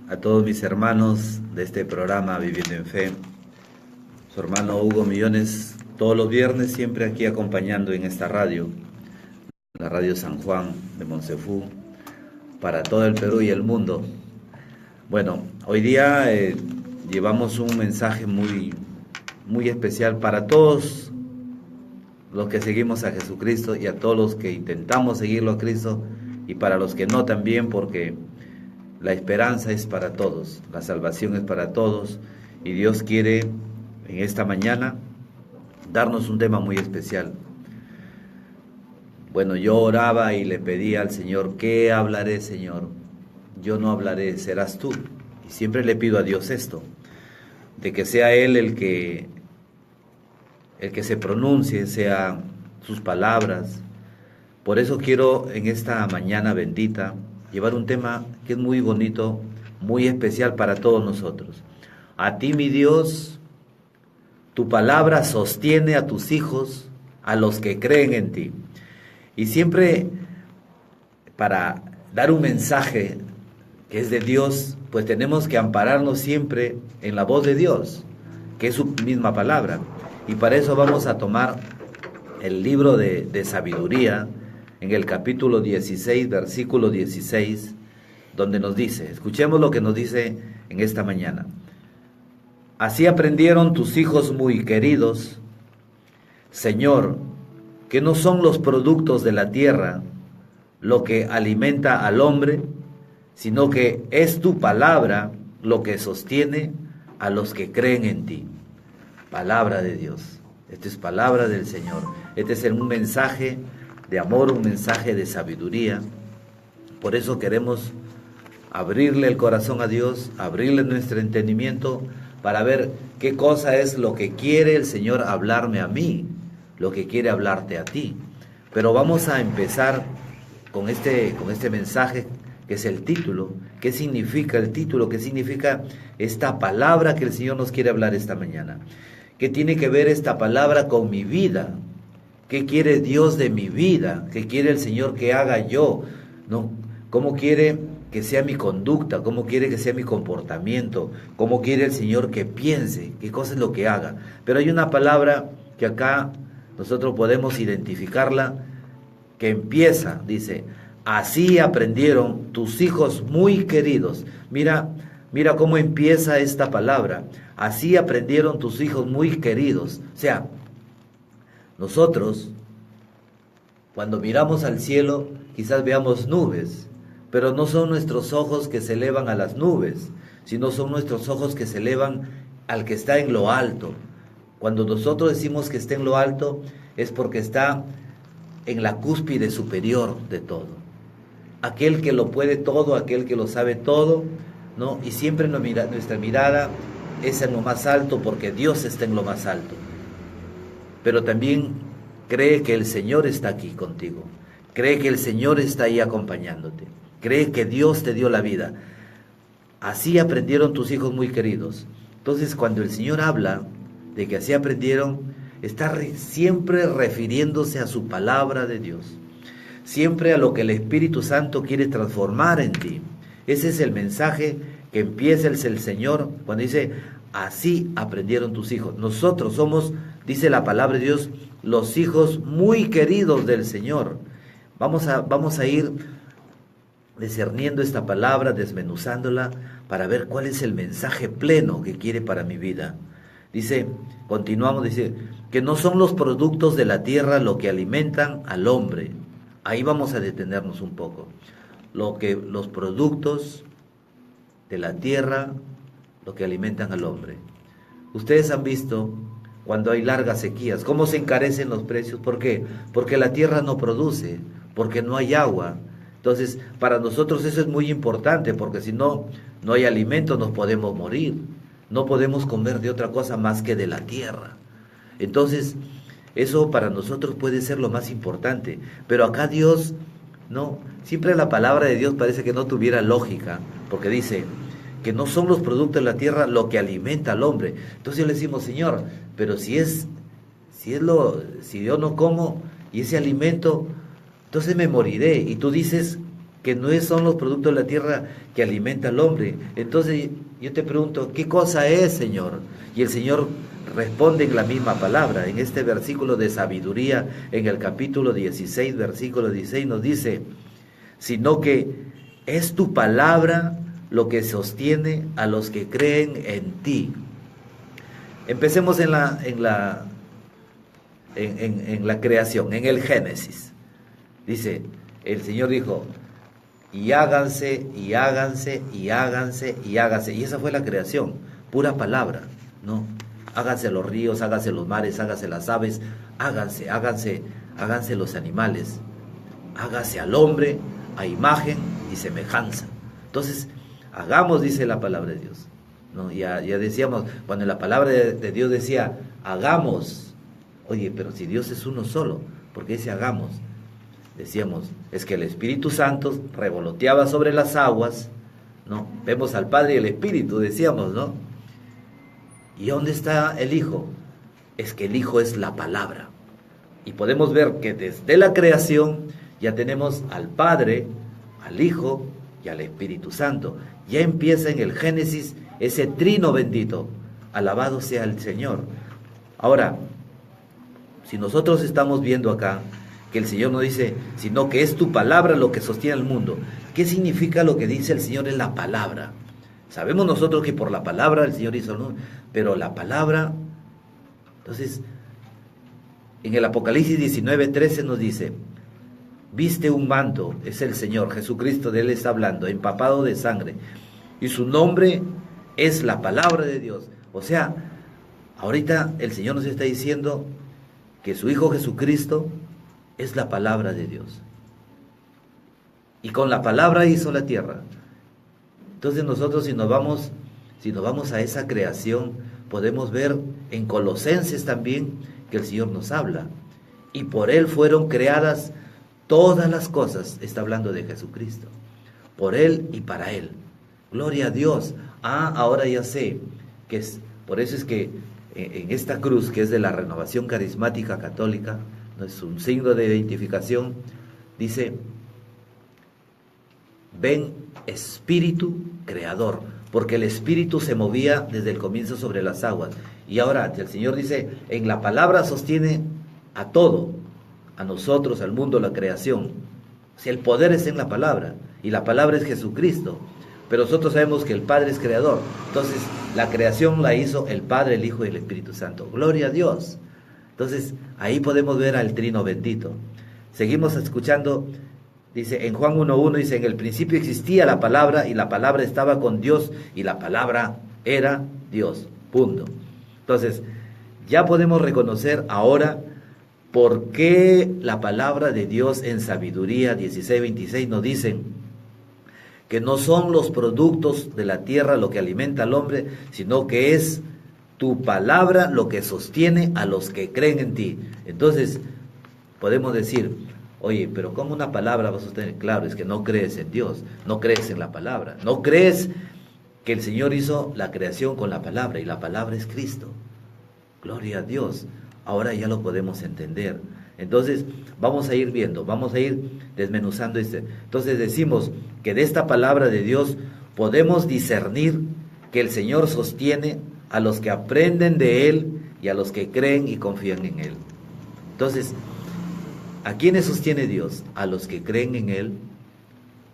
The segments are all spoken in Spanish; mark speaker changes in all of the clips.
Speaker 1: a todos mis hermanos de este programa Viviendo en Fe. Su hermano Hugo Millones, todos los viernes siempre aquí acompañando en esta radio, la radio San Juan de Monsefú, para todo el Perú y el mundo. Bueno, hoy día llevamos un mensaje muy especial para todos los que seguimos a Jesucristo y a todos los que intentamos seguirlo a Cristo, y para los que no también, porque la esperanza es para todos, la salvación es para todos, y Dios quiere en esta mañana darnos un tema muy especial. Bueno, yo oraba y le pedía al Señor: ¿qué hablaré, Señor? Yo no hablaré, serás tú. Y siempre le pido a Dios esto, de que sea Él el que se pronuncie, sea sus palabras. Por eso quiero en esta mañana bendita llevar un tema que es muy bonito, muy especial para todos nosotros. A ti, mi Dios, tu palabra sostiene a tus hijos, a los que creen en ti. Y siempre, para dar un mensaje que es de Dios, pues tenemos que ampararnos siempre en la voz de Dios, que es su misma palabra. Y para eso vamos a tomar el libro de sabiduría, en el capítulo 16, versículo 16, donde nos dice, escuchemos lo que nos dice en esta mañana. Así aprendieron tus hijos muy queridos, Señor, que no son los productos de la tierra lo que alimenta al hombre, sino que es tu palabra lo que sostiene a los que creen en ti. Palabra de Dios. Esta es palabra del Señor. Este es un mensaje de amor, un mensaje de sabiduría. Por eso queremos abrirle el corazón a Dios, abrirle nuestro entendimiento para ver qué cosa es lo que quiere el Señor hablarme a mí, lo que quiere hablarte a ti. Pero vamos a empezar con este mensaje, que es el título. ¿Qué significa el título? ¿Qué significa esta palabra que el Señor nos quiere hablar esta mañana? ¿Qué tiene que ver esta palabra con mi vida? ¿Qué quiere Dios de mi vida? ¿Qué quiere el Señor que haga yo? ¿No? ¿Cómo quiere que sea mi conducta? ¿Cómo quiere que sea mi comportamiento? ¿Cómo quiere el Señor que piense? ¿Qué cosa es lo que haga? Pero hay una palabra que acá nosotros podemos identificarla, que empieza, dice, así aprendieron tus hijos muy queridos. Mira cómo empieza esta palabra. Así aprendieron tus hijos muy queridos. O sea, nosotros, cuando miramos al cielo, quizás veamos nubes, pero no son nuestros ojos que se elevan a las nubes, sino son nuestros ojos que se elevan al que está en lo alto. Cuando nosotros decimos que está en lo alto, es porque está en la cúspide superior de todo. Aquel que lo puede todo, aquel que lo sabe todo, ¿no? Y siempre nuestra mirada es en lo más alto, porque Dios está en lo más alto. Pero también cree que el Señor está aquí contigo. Cree que el Señor está ahí acompañándote. Cree que Dios te dio la vida. Así aprendieron tus hijos muy queridos. Entonces, cuando el Señor habla de que así aprendieron, está siempre refiriéndose a su palabra de Dios. Siempre a lo que el Espíritu Santo quiere transformar en ti. Ese es el mensaje que empieza el Señor cuando dice, así aprendieron tus hijos. Nosotros somos, dice la palabra de Dios, los hijos muy queridos del Señor. Vamos a ir discerniendo esta palabra, desmenuzándola, para ver cuál es el mensaje pleno que quiere para mi vida. Dice, continuamos, dice, que no son los productos de la tierra lo que alimentan al hombre. Ahí vamos a detenernos un poco. Los productos de la tierra, lo que alimentan al hombre. Ustedes han visto cuando hay largas sequías, cómo se encarecen los precios. ¿Por qué? Porque la tierra no produce, porque no hay agua. Entonces, para nosotros eso es muy importante, porque si no hay alimento, nos podemos morir. No podemos comer de otra cosa más que de la tierra. Entonces, eso para nosotros puede ser lo más importante. Pero acá Dios, no, siempre la palabra de Dios parece que no tuviera lógica, porque dice que no son los productos de la tierra lo que alimenta al hombre. Entonces le decimos, Señor, pero si yo no como y ese alimento, entonces me moriré. Y tú dices que no son los productos de la tierra que alimenta al hombre. Entonces yo te pregunto, ¿qué cosa es, Señor? Y el Señor responde en la misma palabra. En este versículo de sabiduría, en el capítulo 16, versículo 16, nos dice, sino que es tu palabra lo que sostiene a los que creen en ti. Empecemos en la creación, en el Génesis. Dice, el Señor dijo, y háganse, y háganse, y háganse, y háganse. Y esa fue la creación, pura palabra, ¿no? Háganse los ríos, háganse los mares, háganse las aves, háganse los animales, hágase al hombre a imagen y semejanza. Entonces, hagamos, dice la palabra de Dios, ¿no? Ya decíamos, cuando la palabra de Dios decía, hagamos, oye, pero si Dios es uno solo, ¿por qué dice hagamos? Decíamos, es que el Espíritu Santo revoloteaba sobre las aguas, ¿no? Vemos al Padre y el Espíritu, decíamos, ¿no? ¿Y dónde está el Hijo? Es que el Hijo es la palabra. Y podemos ver que desde la creación ya tenemos al Padre, al Hijo y al Espíritu Santo. Ya empieza en el Génesis ese trino bendito. Alabado sea el Señor. Ahora, si nosotros estamos viendo acá que el Señor no dice, sino que es tu palabra lo que sostiene el mundo. ¿Qué significa lo que dice el Señor en la palabra? Sabemos nosotros que por la palabra el Señor hizo, ¿no? Pero la palabra, entonces, en el Apocalipsis 19:13 nos dice, viste un manto, es el Señor, Jesucristo, de Él está hablando, empapado de sangre, y su nombre es la palabra de Dios. O sea, ahorita el Señor nos está diciendo que su Hijo Jesucristo es la palabra de Dios. Y con la palabra hizo la tierra. Entonces nosotros si nos vamos a esa creación, podemos ver en Colosenses también que el Señor nos habla. Y por Él fueron creadas todas las cosas. Está hablando de Jesucristo. Por Él y para Él. Gloria a Dios. Ahora ya sé que es, por eso es que en esta cruz, que es de la Renovación Carismática Católica, no es un signo de identificación, dice, ven Espíritu Creador, porque el Espíritu se movía desde el comienzo sobre las aguas. Y ahora el Señor dice, en la palabra sostiene a todo, a nosotros, al mundo, la creación. Si el poder es en la palabra, y la palabra es Jesucristo, pero nosotros sabemos que el Padre es creador. Entonces, la creación la hizo el Padre, el Hijo y el Espíritu Santo. Gloria a Dios. Entonces, ahí podemos ver al Trino bendito. Seguimos escuchando, dice, en Juan 1:1, dice, en el principio existía la palabra, y la palabra estaba con Dios, y la palabra era Dios. Punto. Entonces, ya podemos reconocer ahora por qué la palabra de Dios en Sabiduría 16:26 nos dicen que no son los productos de la tierra lo que alimenta al hombre, sino que es tu palabra lo que sostiene a los que creen en ti. Entonces, podemos decir, oye, pero ¿cómo una palabra va a sostener? Claro, es que no crees en Dios, no crees en la palabra, no crees que el Señor hizo la creación con la palabra, y la palabra es Cristo. Gloria a Dios. Ahora ya lo podemos entender. Entonces, vamos a ir viendo, vamos a ir desmenuzando Entonces decimos que de esta palabra de Dios podemos discernir que el Señor sostiene a los que aprenden de Él y a los que creen y confían en Él. Entonces, ¿a quiénes sostiene Dios? A los que creen en Él,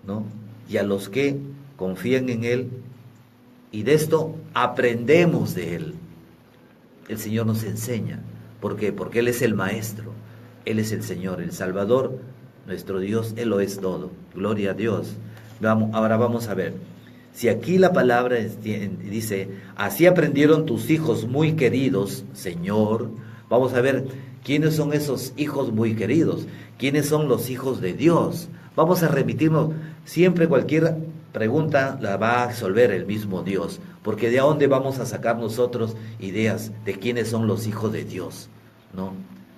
Speaker 1: ¿no? Y a los que confían en Él, y de esto aprendemos de Él. El Señor nos enseña. ¿Por qué? Porque Él es el Maestro, Él es el Señor, el Salvador, nuestro Dios, Él lo es todo. Gloria a Dios. Ahora vamos a ver. Si aquí la palabra dice, así aprendieron tus hijos muy queridos, Señor. Vamos a ver quiénes son esos hijos muy queridos, quiénes son los hijos de Dios. Vamos a remitirnos, siempre cualquier pregunta la va a resolver el mismo Dios, porque de dónde vamos a sacar nosotros ideas de quiénes son los hijos de Dios, ¿no?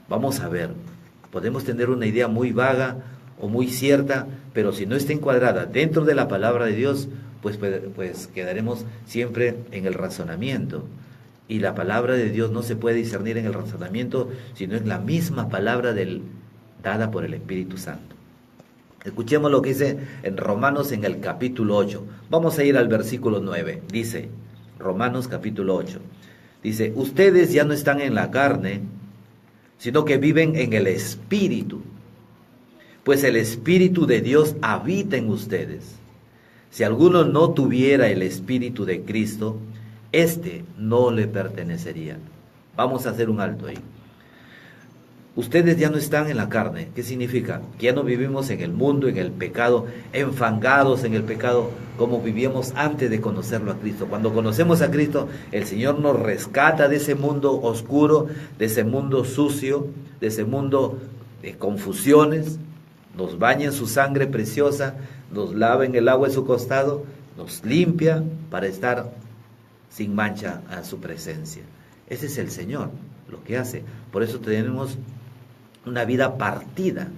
Speaker 1: Vamos a ver, podemos tener una idea muy vaga o muy cierta, pero si no está encuadrada dentro de la palabra de Dios, pues quedaremos siempre en el razonamiento. Y la palabra de Dios no se puede discernir en el razonamiento, sino en la misma palabra dada por el Espíritu Santo. Escuchemos lo que dice en Romanos en el capítulo 8. Vamos a ir al versículo 9. Dice, Romanos capítulo 8. Dice, ustedes ya no están en la carne, sino que viven en el Espíritu. Pues el Espíritu de Dios habita en ustedes. Si alguno no tuviera el Espíritu de Cristo, éste no le pertenecería. Vamos a hacer un alto ahí. Ustedes ya no están en la carne. ¿Qué significa? Que ya no vivimos en el mundo, en el pecado, enfangados en el pecado, como vivíamos antes de conocerlo a Cristo. Cuando conocemos a Cristo, el Señor nos rescata de ese mundo oscuro, de ese mundo sucio, de ese mundo de confusiones, nos baña en su sangre preciosa, nos lava en el agua de su costado, nos limpia para estar sin mancha a su presencia. Ese es el Señor, lo que hace. Por eso tenemos una vida partida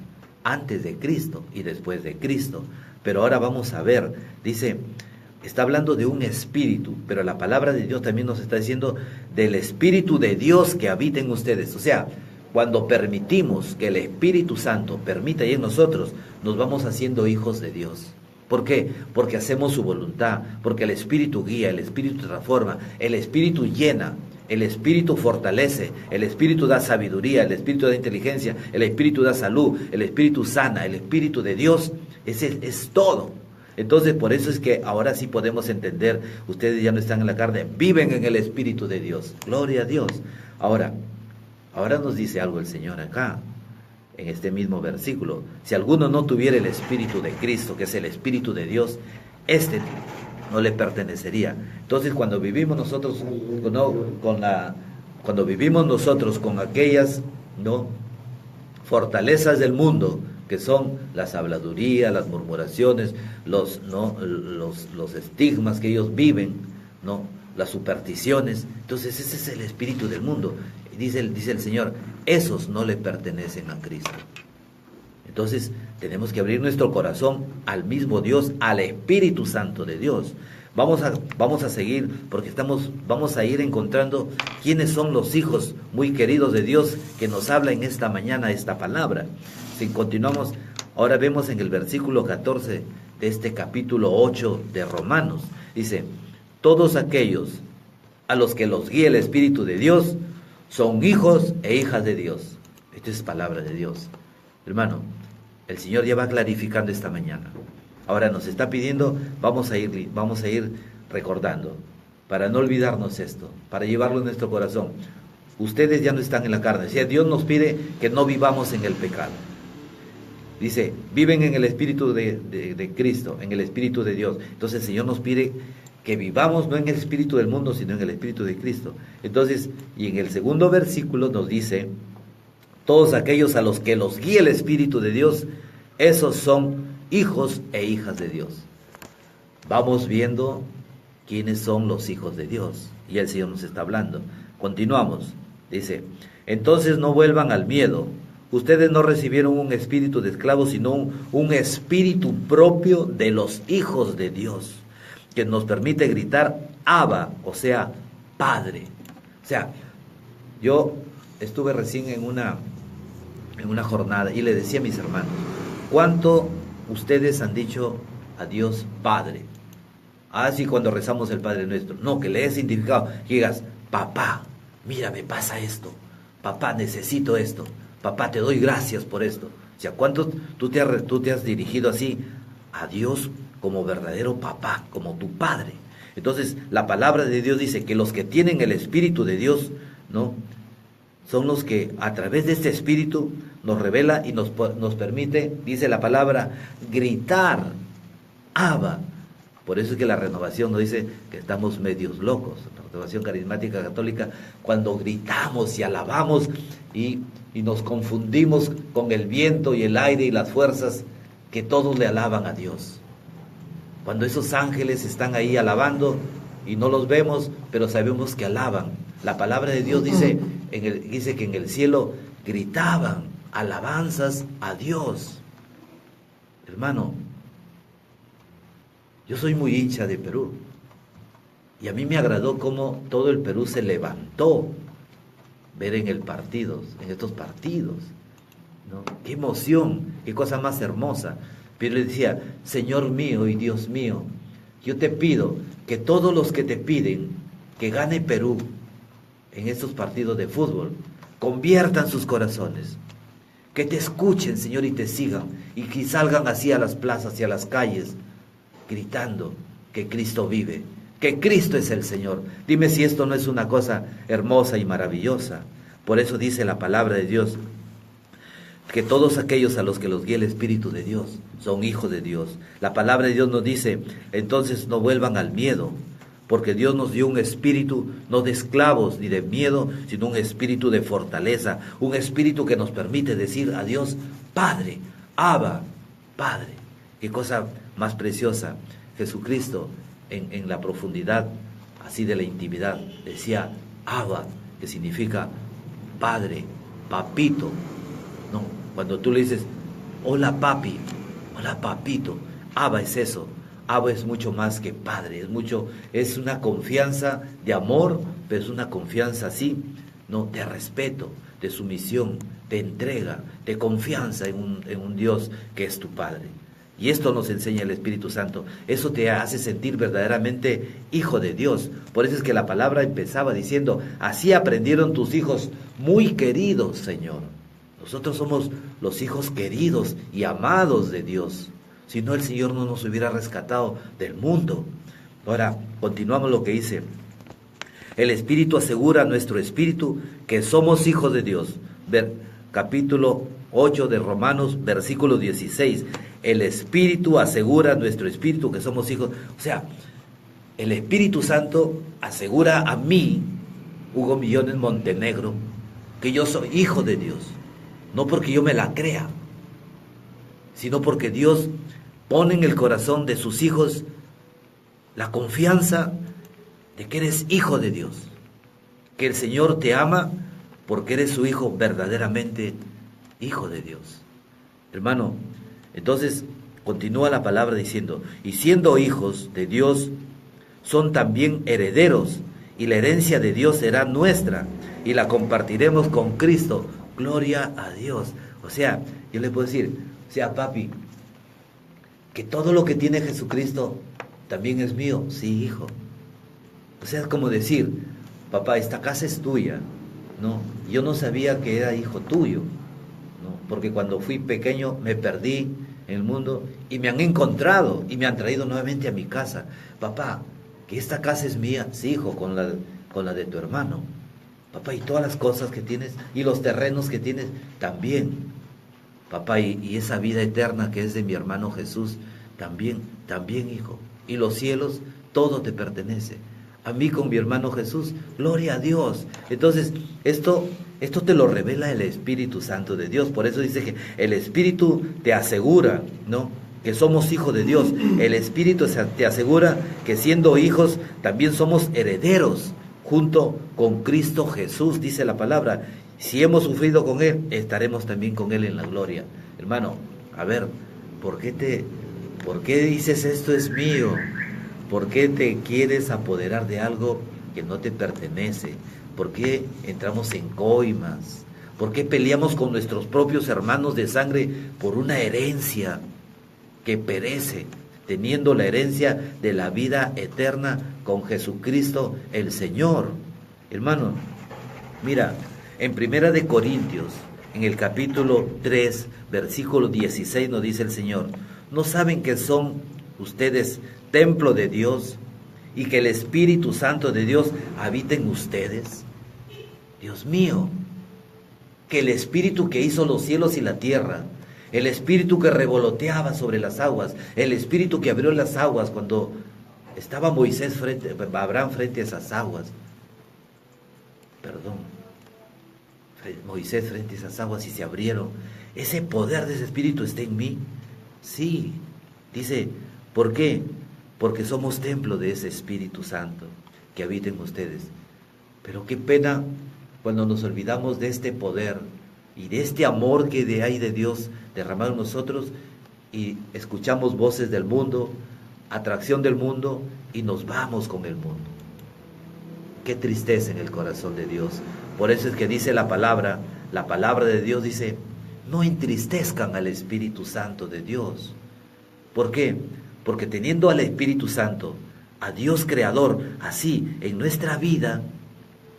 Speaker 1: antes de Cristo y después de Cristo. Pero ahora vamos a ver, dice, está hablando de un espíritu, pero la palabra de Dios también nos está diciendo del Espíritu de Dios que habita en ustedes. O sea, cuando permitimos que el Espíritu Santo permita y en nosotros, nos vamos haciendo hijos de Dios. ¿Por qué? Porque hacemos su voluntad, porque el Espíritu guía, el Espíritu transforma, el Espíritu llena, el Espíritu fortalece, el Espíritu da sabiduría, el Espíritu da inteligencia, el Espíritu da salud, el Espíritu sana, el Espíritu de Dios, ese es todo. Entonces, por eso es que ahora sí podemos entender, ustedes ya no están en la carne, viven en el Espíritu de Dios. Gloria a Dios. Ahora nos dice algo el Señor acá, en este mismo versículo. Si alguno no tuviera el Espíritu de Cristo, que es el Espíritu de Dios, este no le pertenecería. Entonces, cuando vivimos nosotros cuando vivimos nosotros con aquellas fortalezas del mundo, que son las habladurías, las murmuraciones, los estigmas que ellos viven, las supersticiones, entonces ese es el espíritu del mundo. Dice el Señor, esos no le pertenecen a Cristo. Entonces tenemos que abrir nuestro corazón al mismo Dios, al Espíritu Santo de Dios. Vamos a seguir, porque vamos a ir encontrando quiénes son los hijos muy queridos de Dios que nos habla en esta mañana esta palabra. Si continuamos, ahora vemos en el versículo 14 de este capítulo 8 de Romanos, dice, todos aquellos a los que los guía el Espíritu de Dios son hijos e hijas de Dios. Esta es palabra de Dios. Hermano, el Señor ya va clarificando esta mañana. Ahora nos está pidiendo, vamos a ir recordando, para no olvidarnos esto, para llevarlo en nuestro corazón. Ustedes ya no están en la carne. O sea, Dios nos pide que no vivamos en el pecado. Dice, viven en el Espíritu de Cristo, en el Espíritu de Dios. Entonces el Señor nos pide que vivamos no en el espíritu del mundo, sino en el Espíritu de Cristo. Entonces, y en el segundo versículo nos dice, todos aquellos a los que los guía el Espíritu de Dios, esos son hijos e hijas de Dios. Vamos viendo quiénes son los hijos de Dios, y el Señor nos está hablando. Continuamos, dice, entonces no vuelvan al miedo. Ustedes no recibieron un espíritu de esclavo, sino un espíritu propio de los hijos de Dios, que nos permite gritar Abba, o sea, Padre. O sea, yo estuve recién en una jornada y le decía a mis hermanos, ¿cuánto ustedes han dicho a Dios Padre? Así cuando rezamos el Padre Nuestro. No, que le he significado, que digas, papá, mira, me pasa esto. Papá, necesito esto. Papá, te doy gracias por esto. O sea, ¿cuánto tú te has dirigido así a Dios como verdadero papá, como tu padre? Entonces, la palabra de Dios dice que los que tienen el Espíritu de Dios, son los que a través de este Espíritu nos revela y nos permite, dice la palabra, gritar, Abba. Por eso es que la renovación nos dice que estamos medios locos, la renovación carismática católica, cuando gritamos y alabamos y nos confundimos con el viento y el aire y las fuerzas, que todos le alaban a Dios. Cuando esos ángeles están ahí alabando y no los vemos, pero sabemos que alaban. La palabra de Dios dice que en el cielo gritaban alabanzas a Dios. Hermano, yo soy muy hincha de Perú y a mí me agradó cómo todo el Perú se levantó ver en estos partidos, ¿no? Qué emoción, qué cosa más hermosa. Pero le decía, Señor mío y Dios mío, yo te pido que todos los que te piden que gane Perú en estos partidos de fútbol, conviertan sus corazones, que te escuchen, Señor, y te sigan, y que salgan así a las plazas y a las calles, gritando que Cristo vive, que Cristo es el Señor. Dime si esto no es una cosa hermosa y maravillosa. Por eso dice la palabra de Dios, que todos aquellos a los que los guía el Espíritu de Dios son hijos de Dios. La palabra de Dios nos dice, entonces no vuelvan al miedo, porque Dios nos dio un espíritu no de esclavos ni de miedo, sino un espíritu de fortaleza, un espíritu que nos permite decir a Dios, Padre, Abba, Padre. Qué cosa más preciosa. Jesucristo en la profundidad así de la intimidad decía Abba, que significa Padre, Papito. No, cuando tú le dices, hola papi, hola papito, Abba es eso. Abba es mucho más que padre, es una confianza de amor, pero es una confianza así, no, de respeto, de sumisión, de entrega, de confianza en un Dios que es tu Padre. Y esto nos enseña el Espíritu Santo. Eso te hace sentir verdaderamente hijo de Dios. Por eso es que la palabra empezaba diciendo, así aprendieron tus hijos muy queridos, Señor. Nosotros somos los hijos queridos y amados de Dios. Si no, el Señor no nos hubiera rescatado del mundo. Ahora, continuamos lo que dice. El Espíritu asegura a nuestro espíritu que somos hijos de Dios. Capítulo 8 de Romanos, versículo 16. El Espíritu asegura a nuestro espíritu que somos hijos. O sea, el Espíritu Santo asegura a mí, Hugo Millones Montenegro, que yo soy hijo de Dios. No porque yo me la crea, sino porque Dios pone en el corazón de sus hijos la confianza de que eres hijo de Dios, que el Señor te ama porque eres su hijo verdaderamente hijo de Dios. Hermano, entonces continúa la palabra diciendo, y siendo hijos de Dios, son también herederos, y la herencia de Dios será nuestra, y la compartiremos con Cristo. Gloria a Dios. O sea, yo le puedo decir, o sea, papi, que todo lo que tiene Jesucristo también es mío. Sí, hijo. O sea, es como decir, papá, esta casa es tuya. No, yo no sabía que era hijo tuyo, ¿no? Porque cuando fui pequeño me perdí en el mundo y me han encontrado y me han traído nuevamente a mi casa. Papá, que esta casa es mía. Sí, hijo, con la de tu hermano. Papá, y todas las cosas que tienes y los terrenos que tienes también. Papá, y esa vida eterna que es de mi hermano Jesús, también, hijo. Y los cielos, todo te pertenece. A mí con mi hermano Jesús, gloria a Dios. Entonces, esto te lo revela el Espíritu Santo de Dios. Por eso dice que el Espíritu te asegura, ¿no?, que somos hijos de Dios. El Espíritu te asegura que siendo hijos, también somos herederos junto con Cristo Jesús, dice la palabra. Si hemos sufrido con Él, estaremos también con Él en la gloria. Hermano, a ver, ¿por qué dices esto es mío? ¿Por qué te quieres apoderar de algo que no te pertenece? ¿Por qué entramos en coimas? ¿Por qué peleamos con nuestros propios hermanos de sangre por una herencia que perece, teniendo la herencia de la vida eterna con Jesucristo el Señor? Hermano, mira, en Primera de Corintios, en el capítulo 3, versículo 16, nos dice el Señor, ¿no saben que son ustedes templo de Dios y que el Espíritu Santo de Dios habita en ustedes? Dios mío, que el Espíritu que hizo los cielos y la tierra, el Espíritu que revoloteaba sobre las aguas, el Espíritu que abrió las aguas cuando estaba Abraham frente a esas aguas, Moisés frente a esas aguas y se abrieron, ese poder de ese Espíritu está en mí. Sí, dice, ¿por qué? Porque somos templo de ese Espíritu Santo que habita en ustedes. Pero qué pena cuando nos olvidamos de este poder y de este amor que hay de Dios derramado en nosotros y escuchamos voces del mundo, atracción del mundo y nos vamos con el mundo. Qué tristeza en el corazón de Dios. Por eso es que dice la palabra de Dios dice, no entristezcan al Espíritu Santo de Dios. ¿Por qué? Porque teniendo al Espíritu Santo, a Dios Creador, así en nuestra vida,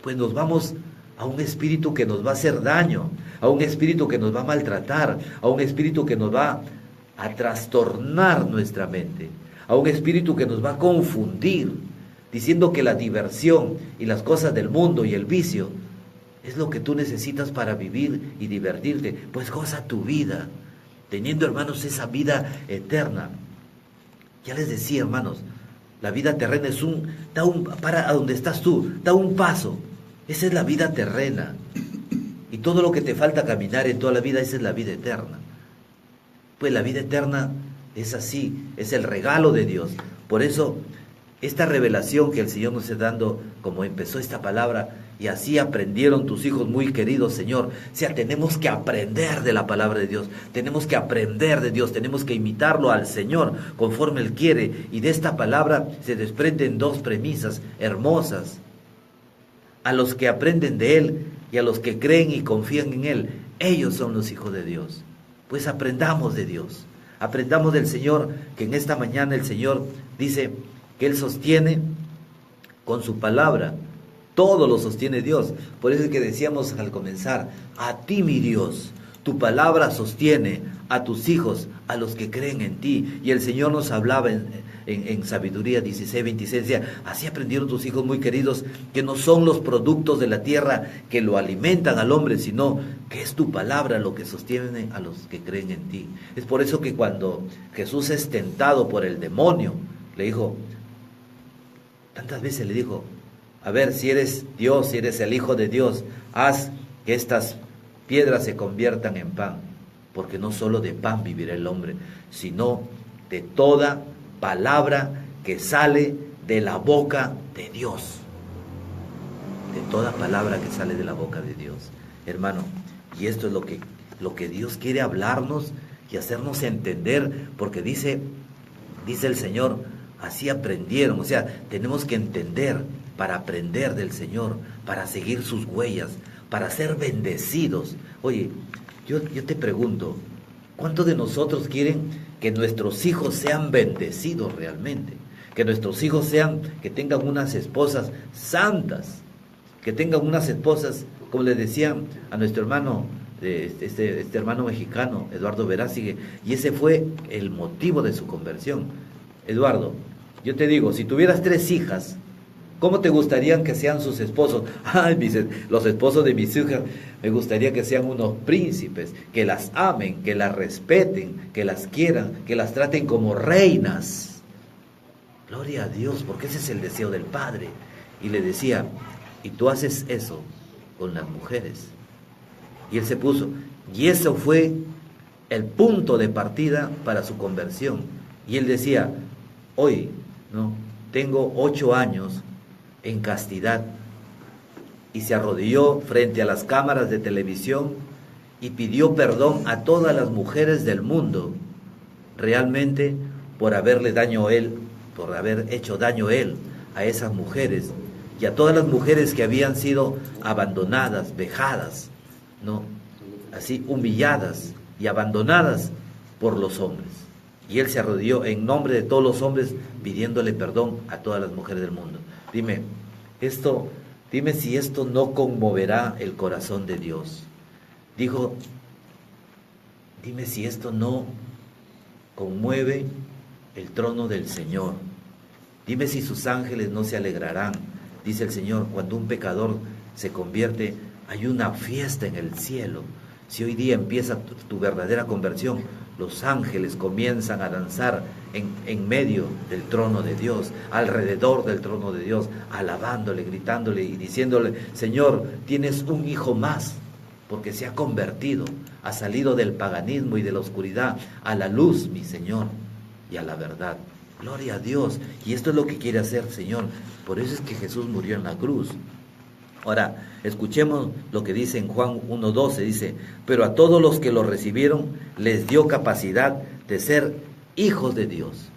Speaker 1: pues nos vamos a un espíritu que nos va a hacer daño, a un espíritu que nos va a maltratar, a un espíritu que nos va a trastornar nuestra mente, a un espíritu que nos va a confundir, diciendo que la diversión y las cosas del mundo y el vicio es lo que tú necesitas para vivir y divertirte. Pues goza tu vida, teniendo, hermanos, esa vida eterna. Ya les decía, hermanos, la vida terrena es para a donde estás tú, da un paso. Esa es la vida terrena. Y todo lo que te falta caminar en toda la vida, esa es la vida eterna. Pues la vida eterna es así, es el regalo de Dios. Por eso, esta revelación que el Señor nos está dando, como empezó esta palabra, y así aprendieron tus hijos muy queridos, Señor. O sea, tenemos que aprender de la palabra de Dios, tenemos que aprender de Dios, tenemos que imitarlo al Señor conforme Él quiere. Y de esta palabra se desprenden dos premisas hermosas. A los que aprenden de Él y a los que creen y confían en Él, ellos son los hijos de Dios. Pues aprendamos de Dios, aprendamos del Señor, que en esta mañana el Señor dice que Él sostiene con su palabra. Todo lo sostiene Dios. Por eso es que decíamos al comenzar, a ti mi Dios, tu palabra sostiene a tus hijos, a los que creen en ti. Y el Señor nos hablaba en Sabiduría 16:26, decía, así aprendieron tus hijos muy queridos, que no son los productos de la tierra que lo alimentan al hombre, sino que es tu palabra lo que sostiene a los que creen en ti. Es por eso que cuando Jesús es tentado por el demonio, le dijo, tantas veces le dijo, a ver, si eres Dios, si eres el Hijo de Dios, haz que estas piedras se conviertan en pan, porque no solo de pan vivirá el hombre, sino de toda palabra que sale de la boca de Dios. De toda palabra que sale de la boca de Dios. Hermano, y esto es lo que Dios quiere hablarnos y hacernos entender, porque dice el Señor, así aprendieron. O sea, tenemos que entender para aprender del Señor, para seguir sus huellas, para ser bendecidos. Oye, yo te pregunto, ¿cuántos de nosotros quieren que nuestros hijos sean bendecidos realmente? Que nuestros hijos que tengan unas esposas santas, que tengan unas esposas, como les decía a nuestro hermano, este hermano mexicano, Eduardo Verástegui, y ese fue el motivo de su conversión. Eduardo, yo te digo, si tuvieras 3 hijas, ¿cómo te gustarían que sean sus esposos? Ay, los esposos de mis hijas, me gustaría que sean unos príncipes, que las amen, que las respeten, que las quieran, que las traten como reinas. Gloria a Dios, porque ese es el deseo del Padre. Y le decía, y tú haces eso con las mujeres. Y él se puso, y eso fue el punto de partida para su conversión. Y él decía, hoy, ¿no? Tengo 8 años en castidad, y se arrodilló frente a las cámaras de televisión y pidió perdón a todas las mujeres del mundo, realmente por haberle daño a él, por haber hecho daño a él, a esas mujeres, y a todas las mujeres que habían sido abandonadas, vejadas, ¿no? Así humilladas y abandonadas por los hombres. Y él se arrodilló en nombre de todos los hombres, pidiéndole perdón a todas las mujeres del mundo. Dime si esto no conmoverá el corazón de Dios. Dijo, dime si esto no conmueve el trono del Señor. Dime si sus ángeles no se alegrarán. Dice el Señor, cuando un pecador se convierte, hay una fiesta en el cielo. Si hoy día empieza tu verdadera conversión, los ángeles comienzan a danzar en medio del trono de Dios, alrededor del trono de Dios, alabándole, gritándole y diciéndole, Señor, tienes un hijo más, porque se ha convertido, ha salido del paganismo y de la oscuridad a la luz, mi Señor, y a la verdad. Gloria a Dios. Y esto es lo que quiere hacer, Señor. Por eso es que Jesús murió en la cruz. Ahora, escuchemos lo que dice en Juan 1:12, dice, pero a todos los que lo recibieron les dio capacidad de ser hijos de Dios.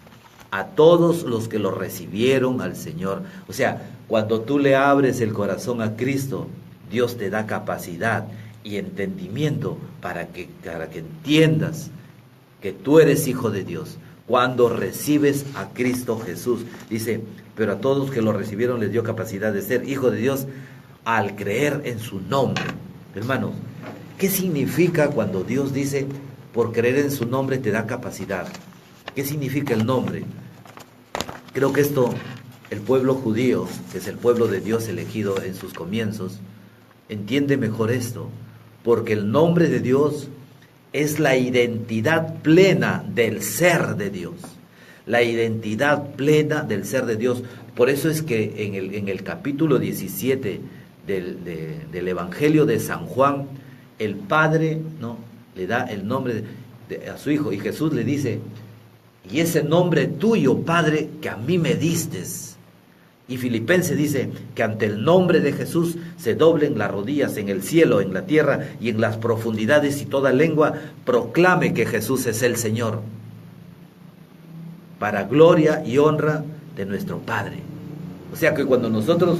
Speaker 1: A todos los que lo recibieron al Señor. O sea, cuando tú le abres el corazón a Cristo, Dios te da capacidad y entendimiento para que entiendas que tú eres hijo de Dios. cuando recibes a Cristo Jesús. Dice, pero a todos que lo recibieron les dio capacidad de ser hijo de Dios al creer en su nombre. Hermanos, ¿qué significa cuando Dios dice, por creer en su nombre te da capacidad? ¿Qué significa el nombre? Creo que esto, el pueblo judío, que es el pueblo de Dios elegido en sus comienzos, entiende mejor esto, porque el nombre de Dios es la identidad plena del ser de Dios. La identidad plena del ser de Dios. Por eso es que en el capítulo 17 del Evangelio de San Juan, el Padre, ¿no?, le da el nombre a su Hijo, y Jesús le dice, y ese nombre tuyo, Padre, que a mí me distes. Y Filipenses dice que ante el nombre de Jesús se doblen las rodillas en el cielo, en la tierra y en las profundidades, y toda lengua proclame que Jesús es el Señor, para gloria y honra de nuestro Padre. O sea que cuando nosotros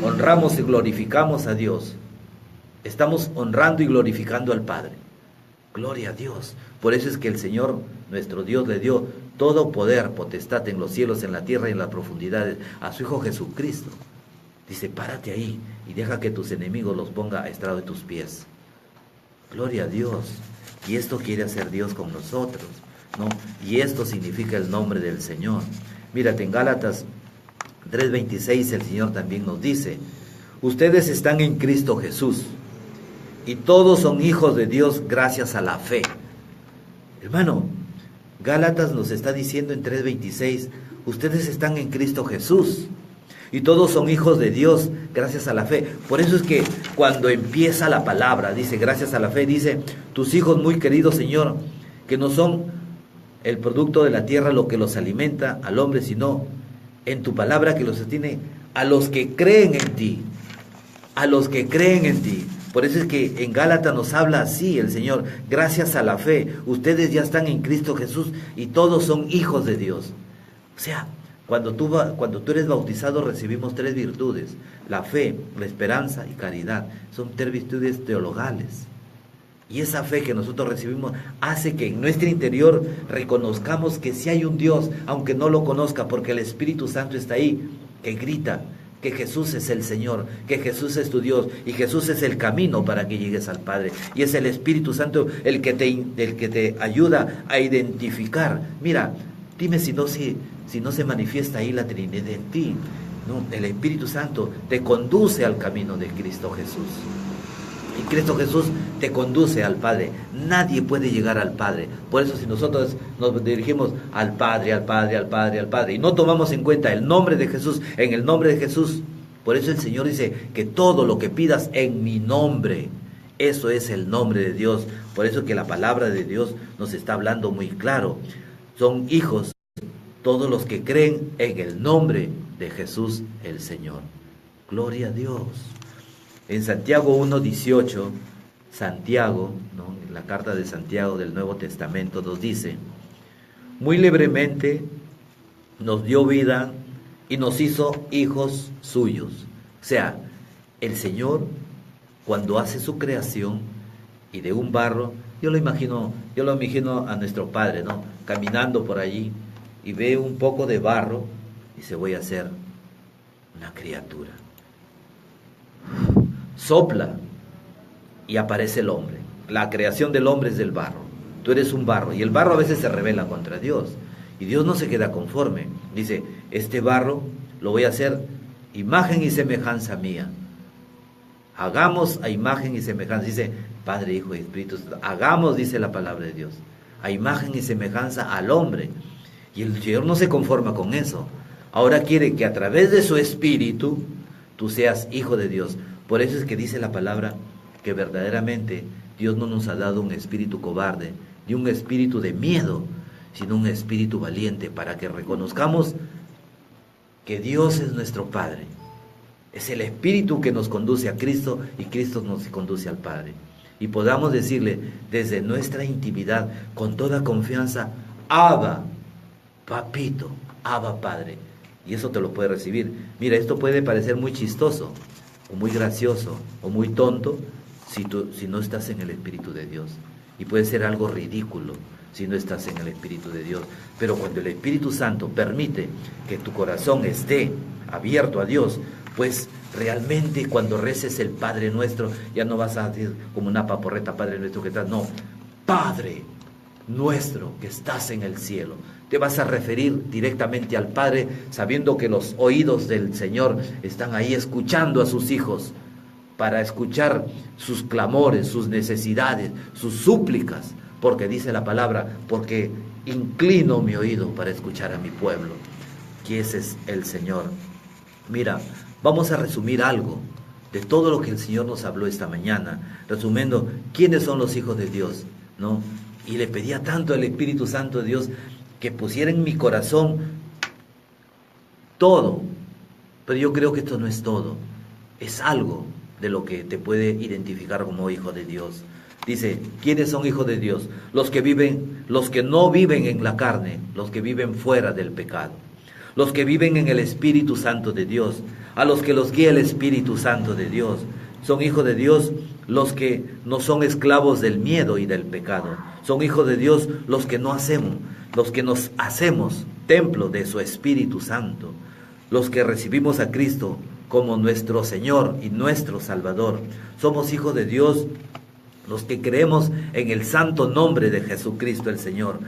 Speaker 1: honramos y glorificamos a Dios, estamos honrando y glorificando al Padre. Gloria a Dios. Por eso es que el Señor, nuestro Dios, le dio todo poder, potestad en los cielos, en la tierra y en las profundidades a su Hijo Jesucristo. Dice, párate ahí y deja que tus enemigos los ponga a estrado de tus pies. Gloria a Dios. Y esto quiere hacer Dios con nosotros, ¿no? Y esto significa el nombre del Señor. Mírate, en Gálatas 3:26 el Señor también nos dice, ustedes están en Cristo Jesús, y todos son hijos de Dios gracias a la fe. Hermano, Gálatas nos está diciendo en 3:26, ustedes están en Cristo Jesús, y todos son hijos de Dios gracias a la fe. Por eso es que cuando empieza la palabra, dice, gracias a la fe, dice, tus hijos muy queridos, Señor, que no son el producto de la tierra lo que los alimenta al hombre, sino en tu palabra que los sostiene, a los que creen en ti, a los que creen en ti. Por eso es que en Gálatas nos habla así el Señor, gracias a la fe, ustedes ya están en Cristo Jesús y todos son hijos de Dios. O sea, cuando tú eres bautizado recibimos 3 virtudes, la fe, la esperanza y caridad. Son 3 virtudes teologales. Y esa fe que nosotros recibimos hace que en nuestro interior reconozcamos que sí hay un Dios, aunque no lo conozca, porque el Espíritu Santo está ahí, que grita que Jesús es el Señor, que Jesús es tu Dios, y Jesús es el camino para que llegues al Padre. Y es el Espíritu Santo el que te ayuda a identificar. Mira, dime si no se manifiesta ahí la Trinidad en ti. No, el Espíritu Santo te conduce al camino de Cristo Jesús. Y Cristo Jesús te conduce al Padre. Nadie puede llegar al Padre. Por eso si nosotros nos dirigimos al Padre, al Padre, al Padre, al Padre, y no tomamos en cuenta el nombre de Jesús, en el nombre de Jesús, por eso el Señor dice que todo lo que pidas en mi nombre, eso es el nombre de Dios. Por eso que la palabra de Dios nos está hablando muy claro. Son hijos todos los que creen en el nombre de Jesús el Señor. Gloria a Dios. En Santiago 1:18, Santiago, ¿no?, en la carta de Santiago del Nuevo Testamento nos dice, muy libremente nos dio vida y nos hizo hijos suyos. O sea, el Señor cuando hace su creación y de un barro, yo lo imagino a nuestro Padre, ¿no?, caminando por allí y ve un poco de barro y dice, voy a hacer una criatura. Sopla y aparece el hombre. La creación del hombre es del barro. Tú eres un barro y el barro a veces se rebela contra Dios y Dios no se queda conforme. Dice, este barro lo voy a hacer imagen y semejanza mía. Hagamos a imagen y semejanza. Dice Padre, Hijo y Espíritu Santo. Hagamos, dice la palabra de Dios, a imagen y semejanza al hombre. Y el Señor no se conforma con eso. Ahora quiere que a través de su Espíritu tú seas hijo de Dios. Por eso es que dice la palabra que verdaderamente Dios no nos ha dado un espíritu cobarde, ni un espíritu de miedo, sino un espíritu valiente, para que reconozcamos que Dios es nuestro Padre. Es el Espíritu que nos conduce a Cristo y Cristo nos conduce al Padre. Y podamos decirle desde nuestra intimidad, con toda confianza, Abba, Papito, Abba, Padre. Y eso te lo puede recibir. Mira, esto puede parecer muy chistoso, o muy gracioso, o muy tonto, si no estás en el Espíritu de Dios. Y puede ser algo ridículo. si no estás en el Espíritu de Dios. Pero cuando el Espíritu Santo permite que tu corazón esté abierto a Dios, pues realmente cuando reces el Padre Nuestro, ya no vas a decir como una paporreta, Padre Nuestro que estás, no, Padre Nuestro que estás en el cielo. Te vas a referir directamente al Padre, sabiendo que los oídos del Señor están ahí escuchando a sus hijos, para escuchar sus clamores, sus necesidades, sus súplicas, porque dice la palabra, porque inclino mi oído para escuchar a mi pueblo, que ese es el Señor. Mira, vamos a resumir algo de todo lo que el Señor nos habló esta mañana, resumiendo quiénes son los hijos de Dios, ¿no? Y le pedía tanto al Espíritu Santo de Dios que pusiera en mi corazón todo, pero yo creo que esto no es todo, es algo de lo que te puede identificar como hijo de Dios. Dice, ¿quiénes son hijos de Dios? Los que no viven en la carne, los que viven fuera del pecado, los que viven en el Espíritu Santo de Dios, a los que los guía el Espíritu Santo de Dios. Son hijos de Dios los que no son esclavos del miedo y del pecado. Son hijos de Dios los que no hacemos, los que nos hacemos templo de su Espíritu Santo, los que recibimos a Cristo como nuestro Señor y nuestro Salvador. Somos hijos de Dios los que creemos en el santo nombre de Jesucristo el Señor,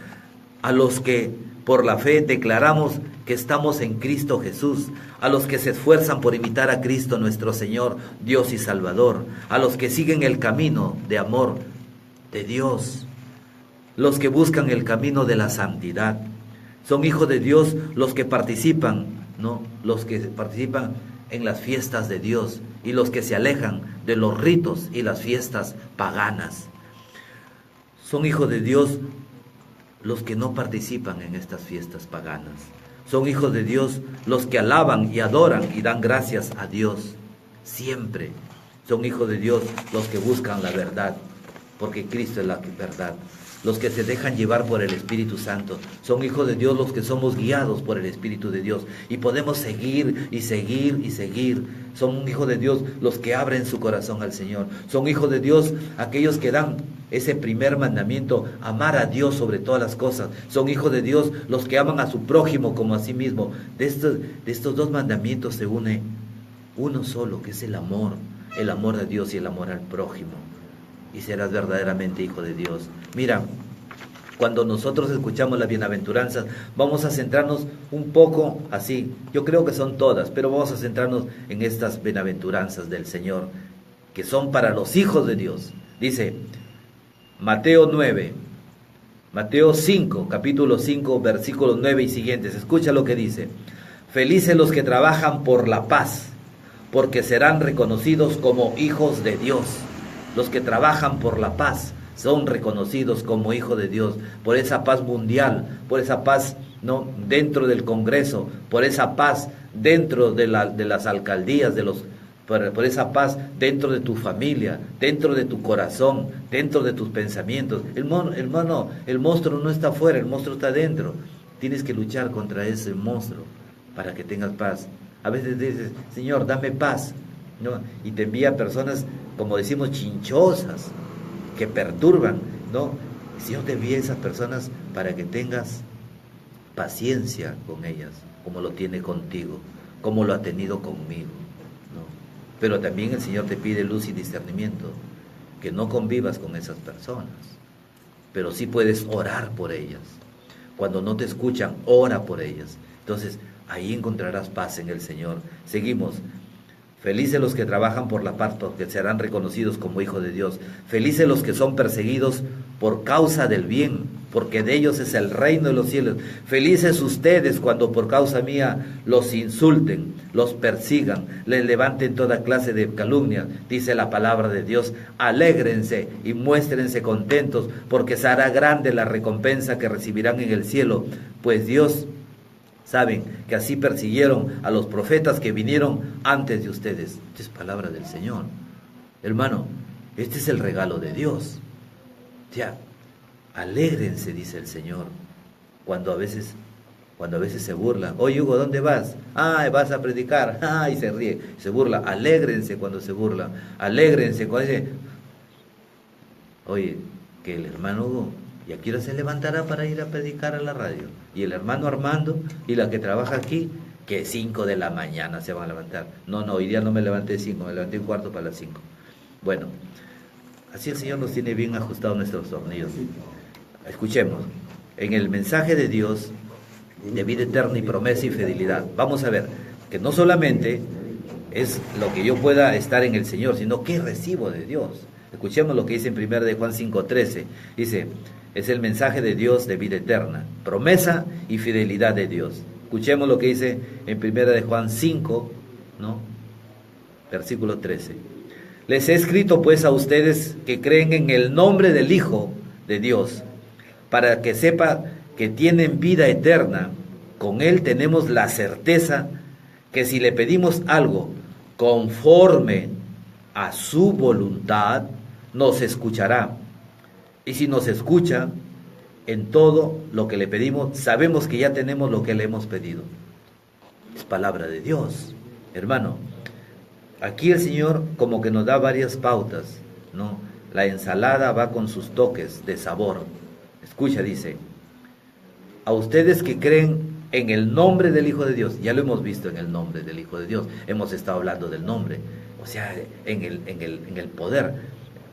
Speaker 1: a los que por la fe declaramos que estamos en Cristo Jesús, a los que se esfuerzan por imitar a Cristo nuestro Señor, Dios y Salvador, a los que siguen el camino de amor de Dios, los que buscan el camino de la santidad. Son hijos de Dios los que participan, ¿no? Los que participan en las fiestas de Dios y los que se alejan de los ritos y las fiestas paganas. Son hijos de Dios los que no participan en estas fiestas paganas. Son hijos de Dios los que alaban y adoran y dan gracias a Dios siempre. Son hijos de Dios los que buscan la verdad, porque Cristo es la verdad. Los que se dejan llevar por el Espíritu Santo. Son hijos de Dios los que somos guiados por el Espíritu de Dios. Y podemos seguir y seguir y seguir. Son hijos de Dios los que abren su corazón al Señor. Son hijos de Dios aquellos que dan ese primer mandamiento, amar a Dios sobre todas las cosas. Son hijos de Dios los que aman a su prójimo como a sí mismo. De estos dos mandamientos se une uno solo, que es el amor a Dios y el amor al prójimo. Y serás verdaderamente hijo de Dios. Mira, cuando nosotros escuchamos las bienaventuranzas, vamos a centrarnos un poco así. Yo creo que son todas, pero vamos a centrarnos en estas bienaventuranzas del Señor, que son para los hijos de Dios. Dice Mateo 5, capítulo 5, versículos 9 y siguientes. Escucha lo que dice. Felices los que trabajan por la paz, porque serán reconocidos como hijos de Dios. Los que trabajan por la paz son reconocidos como hijos de Dios, por esa paz mundial, por esa paz, ¿no?, dentro del Congreso, por esa paz dentro de las alcaldías, por esa paz dentro de tu familia, dentro de tu corazón, dentro de tus pensamientos. El monstruo no está afuera, el monstruo está dentro. Tienes que luchar contra ese monstruo para que tengas paz. A veces dices, Señor, dame paz, ¿no? Y te envía personas, como decimos, chinchosas, que perturban, ¿no? El Señor te envía esas personas para que tengas paciencia con ellas, como lo tiene contigo, como lo ha tenido conmigo, ¿no? Pero también el Señor te pide luz y discernimiento, que no convivas con esas personas, pero sí puedes orar por ellas. Cuando no te escuchan, ora por ellas. Entonces, ahí encontrarás paz en el Señor. Seguimos. Felices los que trabajan por la paz, porque serán reconocidos como hijos de Dios. Felices los que son perseguidos por causa del bien, porque de ellos es el reino de los cielos. Felices ustedes cuando por causa mía los insulten, los persigan, les levanten toda clase de calumnias. Dice la palabra de Dios, alégrense y muéstrense contentos, porque será grande la recompensa que recibirán en el cielo, pues Dios... Saben que así persiguieron a los profetas que vinieron antes de ustedes. Esta es palabra del Señor. Hermano, este es el regalo de Dios. Ya, alégrense, dice el Señor, cuando a veces se burlan. Oye, Hugo, ¿dónde vas? Ah, vas a predicar. Ah, y se ríe, se burla. Alégrense cuando se burlan. Alégrense cuando dice, oye, que el hermano Hugo ¿Y a qué hora se levantará para ir a predicar a la radio? Y el hermano Armando y la que trabaja aquí, que 5 de la mañana se van a levantar. No, hoy día no me levanté 5, me levanté 1/4 para las 5. Bueno, así el Señor nos tiene bien ajustados nuestros tornillos. Escuchemos, en el mensaje de Dios, de vida eterna y promesa y fidelidad, vamos a ver que no solamente es lo que yo pueda estar en el Señor, sino que recibo de Dios. Escuchemos lo que dice en 1 de Juan 5:13. Dice, es el mensaje de Dios de vida eterna, promesa y fidelidad de Dios. Escuchemos lo que dice en 1 de Juan 5, ¿no? Versículo 13. Les he escrito pues a ustedes que creen en el nombre del Hijo de Dios, para que sepa que tienen vida eterna. Con Él tenemos la certeza que si le pedimos algo conforme a su voluntad, nos escuchará. Y si nos escucha en todo lo que le pedimos, sabemos que ya tenemos lo que le hemos pedido. Es palabra de Dios, hermano. Aquí el Señor como que nos da varias pautas, ¿no? La ensalada va con sus toques de sabor. Escucha, dice, a ustedes que creen en el nombre del Hijo de Dios, ya lo hemos visto en el nombre del Hijo de Dios, hemos estado hablando del nombre, o sea, en el poder.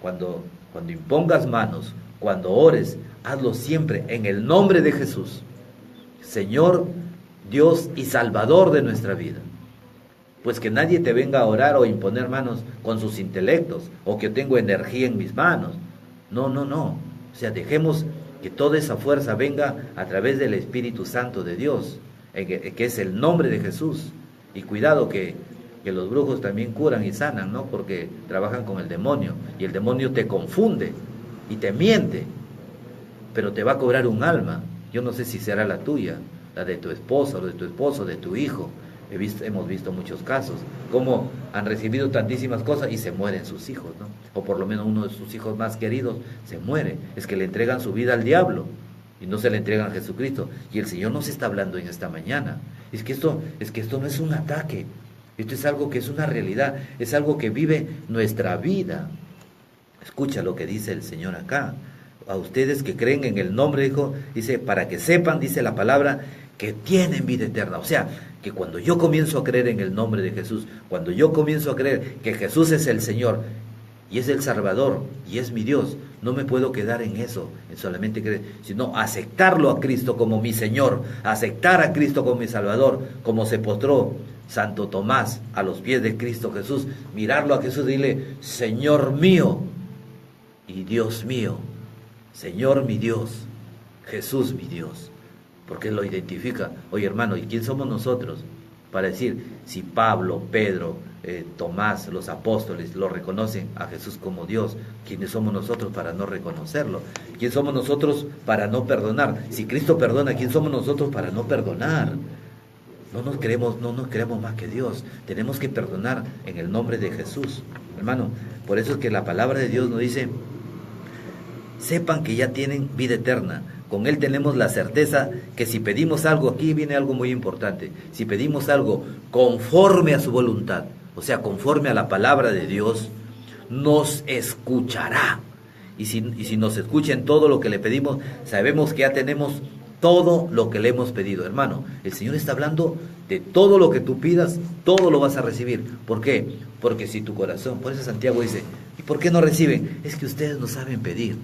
Speaker 1: Cuando impongas manos, cuando ores, hazlo siempre en el nombre de Jesús, Señor, Dios y Salvador de nuestra vida. Pues que nadie te venga a orar o imponer manos con sus intelectos, o que yo tengo energía en mis manos. No. O sea, dejemos que toda esa fuerza venga a través del Espíritu Santo de Dios, que es el nombre de Jesús. Y cuidado que los brujos también curan y sanan, ¿no? Porque trabajan con el demonio, y el demonio te confunde y te miente, pero te va a cobrar un alma. Yo no sé si será la tuya, la de tu esposa, o de tu esposo, de tu hijo. Hemos visto muchos casos, cómo han recibido tantísimas cosas y se mueren sus hijos, ¿no? O por lo menos uno de sus hijos más queridos se muere. Es que le entregan su vida al diablo y no se le entregan a Jesucristo. Y el Señor nos está hablando en esta mañana. Es que esto no es un ataque. Esto es algo que es una realidad, es algo que vive nuestra vida. Escucha lo que dice el Señor acá. A ustedes que creen en el nombre de Hijo, dice, para que sepan, dice la palabra, que tienen vida eterna. O sea, que cuando yo comienzo a creer en el nombre de Jesús, cuando yo comienzo a creer que Jesús es el Señor y es el Salvador y es mi Dios, no me puedo quedar en eso, en solamente creer, sino aceptarlo a Cristo como mi Señor, aceptar a Cristo como mi Salvador, como se postró Santo Tomás a los pies de Cristo Jesús, mirarlo a Jesús y dile, Señor mío y Dios mío, Señor mi Dios, Jesús mi Dios. Porque Él lo identifica. Oye, hermano, ¿y quién somos nosotros para decir si Pablo, Pedro, Tomás, los apóstoles lo reconocen a Jesús como Dios? ¿Quiénes somos nosotros para no reconocerlo? ¿Quién somos nosotros para no perdonar? Si Cristo perdona, ¿quién somos nosotros para no perdonar? No nos creemos más que Dios. Tenemos que perdonar en el nombre de Jesús, hermano. Por eso es que la palabra de Dios nos dice, sepan que ya tienen vida eterna. Con Él tenemos la certeza que si pedimos algo, aquí viene algo muy importante, si pedimos algo conforme a su voluntad, o sea, conforme a la palabra de Dios, nos escuchará. Y si nos escucha en todo lo que le pedimos, sabemos que ya tenemos todo lo que le hemos pedido. Hermano, el Señor está hablando de todo lo que tú pidas, todo lo vas a recibir. ¿Por qué? Porque si tu corazón, por eso Santiago dice, ¿y por qué no reciben? Es que ustedes no saben pedir.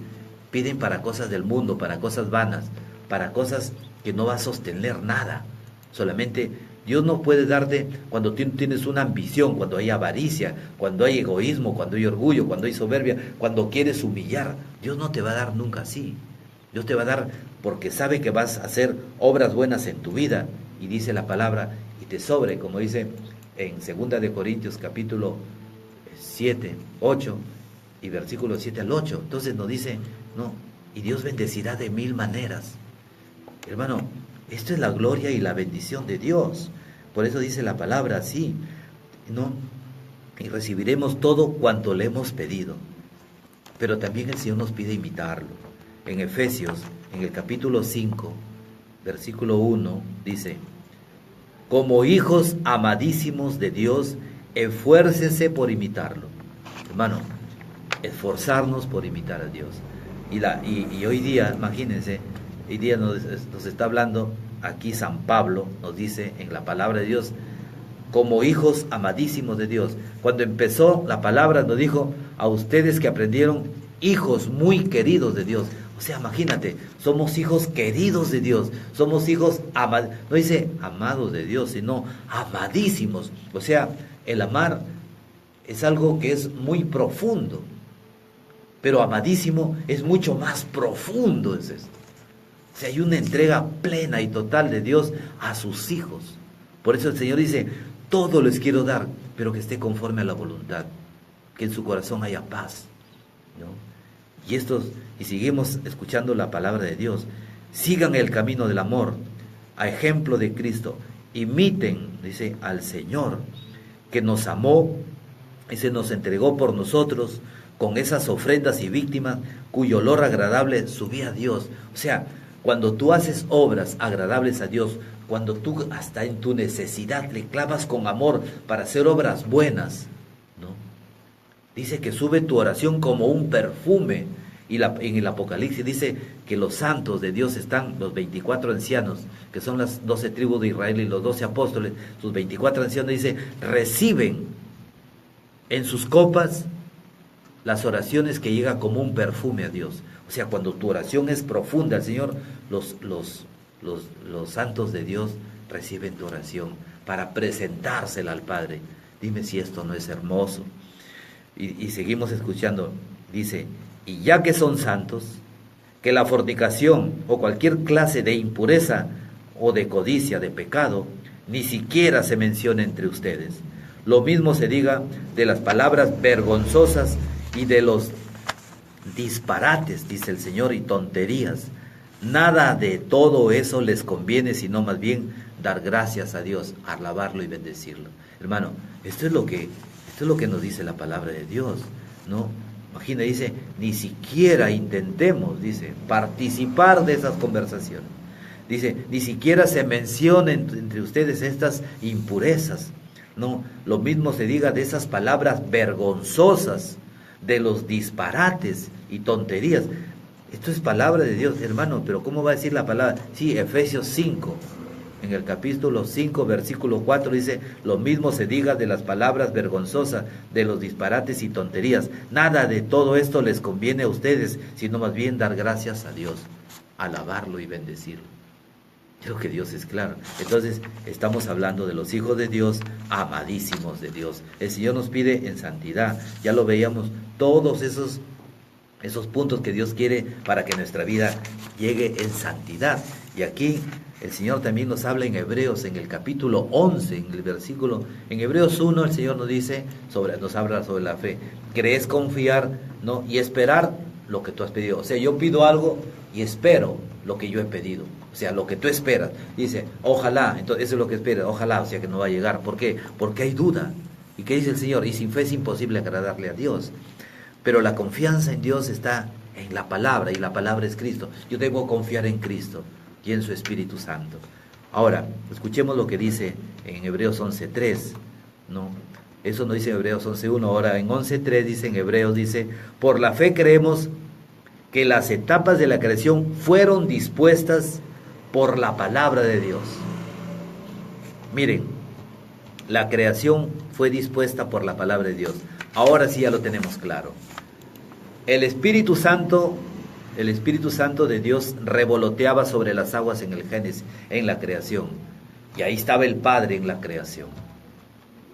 Speaker 1: Piden para cosas del mundo, para cosas vanas, para cosas que no va a sostener nada. Solamente Dios no puede darte cuando tienes una ambición, cuando hay avaricia, cuando hay egoísmo, cuando hay orgullo, cuando hay soberbia, cuando quieres humillar. Dios no te va a dar nunca así. Dios te va a dar porque sabe que vas a hacer obras buenas en tu vida. Y dice la palabra, y te sobre, como dice en 2 de Corintios capítulo 7, 8 y versículo 7 al 8. Entonces nos dice, no, y Dios bendecirá de 1000 maneras. Hermano, esto es la gloria y la bendición de Dios. Por eso dice la palabra así, ¿no? Y recibiremos todo cuanto le hemos pedido. Pero también el Señor nos pide imitarlo. En Efesios, en el capítulo 5, versículo 1, dice, como hijos amadísimos de Dios, esfuércense por imitarlo. Hermano, esforzarnos por imitar a Dios. Y hoy día, imagínense, hoy día nos está hablando aquí San Pablo, nos dice en la palabra de Dios, como hijos amadísimos de Dios. Cuando empezó la palabra nos dijo, a ustedes que aprendieron, hijos muy queridos de Dios. O sea, imagínate, somos hijos queridos de Dios, somos hijos amados, no dice amados de Dios, sino amadísimos. O sea, el amar es algo que es muy profundo, pero amadísimo es mucho más profundo, es esto. O sea, hay una entrega plena y total de Dios a sus hijos. Por eso el Señor dice, todo les quiero dar, pero que esté conforme a la voluntad, que en su corazón haya paz, ¿no? Y seguimos escuchando la palabra de Dios. Sigan el camino del amor, a ejemplo de Cristo. Imiten, dice, al Señor, que nos amó y se nos entregó por nosotros con esas ofrendas y víctimas cuyo olor agradable subía a Dios. O sea, cuando tú haces obras agradables a Dios, cuando tú hasta en tu necesidad le clavas con amor para hacer obras buenas, ¿no? Dice que sube tu oración como un perfume. Y en el Apocalipsis dice que los santos de Dios están, los 24 ancianos, que son las 12 tribus de Israel y los 12 apóstoles, sus 24 ancianos, dice, reciben en sus copas las oraciones que llegan como un perfume a Dios. O sea, cuando tu oración es profunda al Señor, los santos de Dios reciben tu oración para presentársela al Padre. Dime si esto no es hermoso. Y seguimos escuchando, dice, y ya que son santos, que la fornicación o cualquier clase de impureza o de codicia, de pecado, ni siquiera se mencione entre ustedes. Lo mismo se diga de las palabras vergonzosas y de los disparates, dice el Señor, y tonterías. Nada de todo eso les conviene, sino más bien dar gracias a Dios, alabarlo y bendecirlo. Hermano, esto es lo que nos dice la palabra de Dios, ¿no? Imagina, dice, ni siquiera intentemos, dice, participar de esas conversaciones. Dice, ni siquiera se mencionen entre ustedes estas impurezas, ¿no? Lo mismo se diga de esas palabras vergonzosas, de los disparates y tonterías. Esto es palabra de Dios, hermano, pero ¿cómo va a decir la palabra? Sí, Efesios 5, en el capítulo 5, versículo 4, dice, lo mismo se diga de las palabras vergonzosas, de los disparates y tonterías. Nada de todo esto les conviene a ustedes, sino más bien dar gracias a Dios, alabarlo y bendecirlo. Creo que Dios es claro. Entonces, estamos hablando de los hijos de Dios, amadísimos de Dios. El Señor nos pide en santidad. Ya lo veíamos, todos esos puntos que Dios quiere para que nuestra vida llegue en santidad. Y aquí el Señor también nos habla en Hebreos, en el capítulo 11, en el versículo, en Hebreos 1, el Señor nos dice, nos habla sobre la fe. Crees confiar, ¿no? Y esperar lo que tú has pedido. O sea, yo pido algo y espero lo que yo he pedido. O sea, lo que tú esperas. Dice, ojalá, entonces eso es lo que esperas, ojalá, o sea que no va a llegar. ¿Por qué? Porque hay duda. ¿Y qué dice el Señor? Y sin fe es imposible agradarle a Dios. Pero la confianza en Dios está en la palabra, y la palabra es Cristo. Yo debo confiar en Cristo y en su Espíritu Santo. Ahora, escuchemos lo que dice en Hebreos 11:3, ¿no? Eso no dice en Hebreos 11:1, ahora en 11:3 dice en Hebreos, dice, por la fe creemos que las etapas de la creación fueron dispuestas por la palabra de Dios. Miren, la creación fue dispuesta por la palabra de Dios. Ahora sí ya lo tenemos claro. El Espíritu Santo de Dios revoloteaba sobre las aguas en el Génesis, en la creación. Y ahí estaba el Padre en la creación.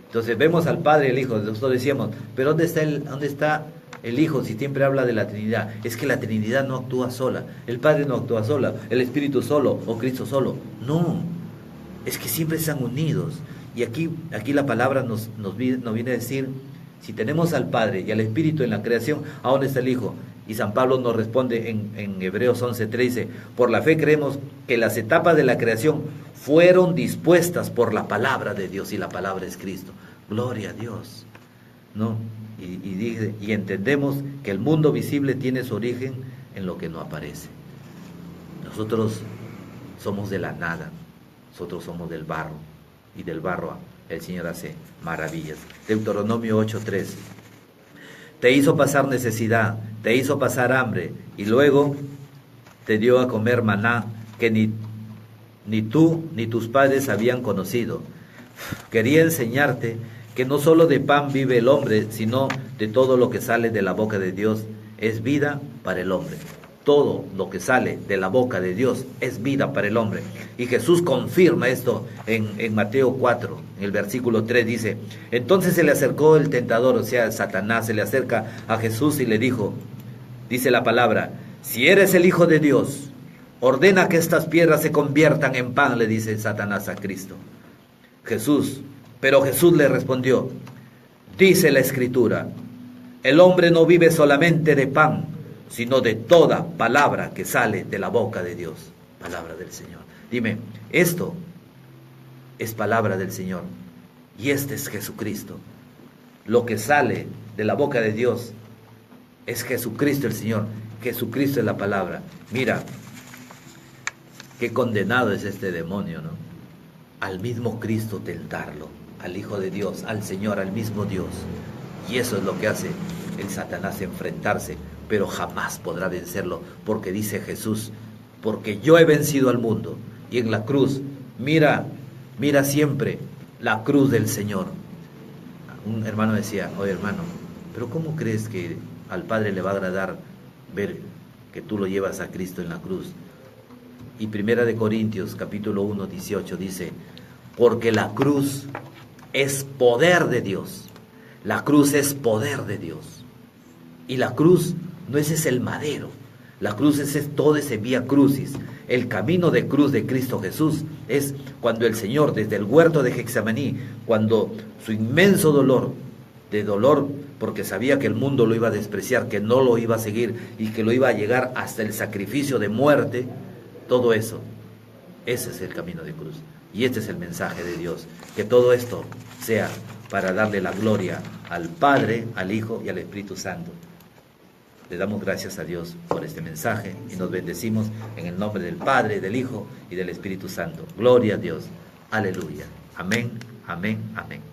Speaker 1: Entonces vemos al Padre y el Hijo. Nosotros decíamos, pero ¿dónde está el Hijo si siempre habla de la Trinidad? Es que la Trinidad no actúa sola. El Padre no actúa sola. El Espíritu solo o Cristo solo. No, es que siempre están unidos. Y aquí la palabra nos viene a decir, si tenemos al Padre y al Espíritu en la creación, ¿a dónde está el Hijo? Y San Pablo nos responde en Hebreos 11:3, dice, por la fe creemos que las etapas de la creación fueron dispuestas por la palabra de Dios, y la palabra es Cristo. Gloria a Dios, ¿no? Y entendemos que el mundo visible tiene su origen en lo que no aparece. Nosotros somos de la nada, nosotros somos del barro, y del barro el Señor hace maravillas. Deuteronomio 8:3. te hizo pasar necesidad, te hizo pasar hambre y luego te dio a comer maná que ni tú ni tus padres habían conocido. Quería enseñarte que no solo de pan vive el hombre, sino de todo lo que sale de la boca de Dios es vida para el hombre. Todo lo que sale de la boca de Dios es vida para el hombre. Y Jesús confirma esto en Mateo 4, en el versículo 3 dice: entonces se le acercó el tentador, o sea, Satanás, se le acerca a Jesús y le dijo, dice la palabra, si eres el Hijo de Dios, ordena que estas piedras se conviertan en pan, le dice Satanás a Cristo. Pero Jesús le respondió, dice la Escritura, el hombre no vive solamente de pan, sino de toda palabra que sale de la boca de Dios. Palabra del Señor. Dime, esto es palabra del Señor y este es Jesucristo. Lo que sale de la boca de Dios es Jesucristo el Señor. Jesucristo es la palabra. Mira, qué condenado es este demonio, ¿no? Al mismo Cristo tentarlo, al Hijo de Dios, al Señor, al mismo Dios. Y eso es lo que hace el Satanás, enfrentarse, pero jamás podrá vencerlo, porque dice Jesús, porque yo he vencido al mundo. Y en la cruz, mira siempre la cruz del Señor. Un hermano decía, oye hermano, pero ¿cómo crees que al Padre le va a agradar ver que tú lo llevas a Cristo en la cruz? Y 1 Corintios capítulo 1, 18 dice, porque la cruz es poder de Dios. La cruz es poder de Dios. Y la cruz no es el madero. La cruz es todo ese vía crucis. El camino de cruz de Cristo Jesús es cuando el Señor, desde el huerto de Getsemaní, cuando su inmenso dolor, porque sabía que el mundo lo iba a despreciar, que no lo iba a seguir y que lo iba a llegar hasta el sacrificio de muerte, todo eso, ese es el camino de cruz. Y este es el mensaje de Dios, que todo esto sea para darle la gloria al Padre, al Hijo y al Espíritu Santo. Le damos gracias a Dios por este mensaje y nos bendecimos en el nombre del Padre, del Hijo y del Espíritu Santo. Gloria a Dios. Aleluya. Amén, amén, amén.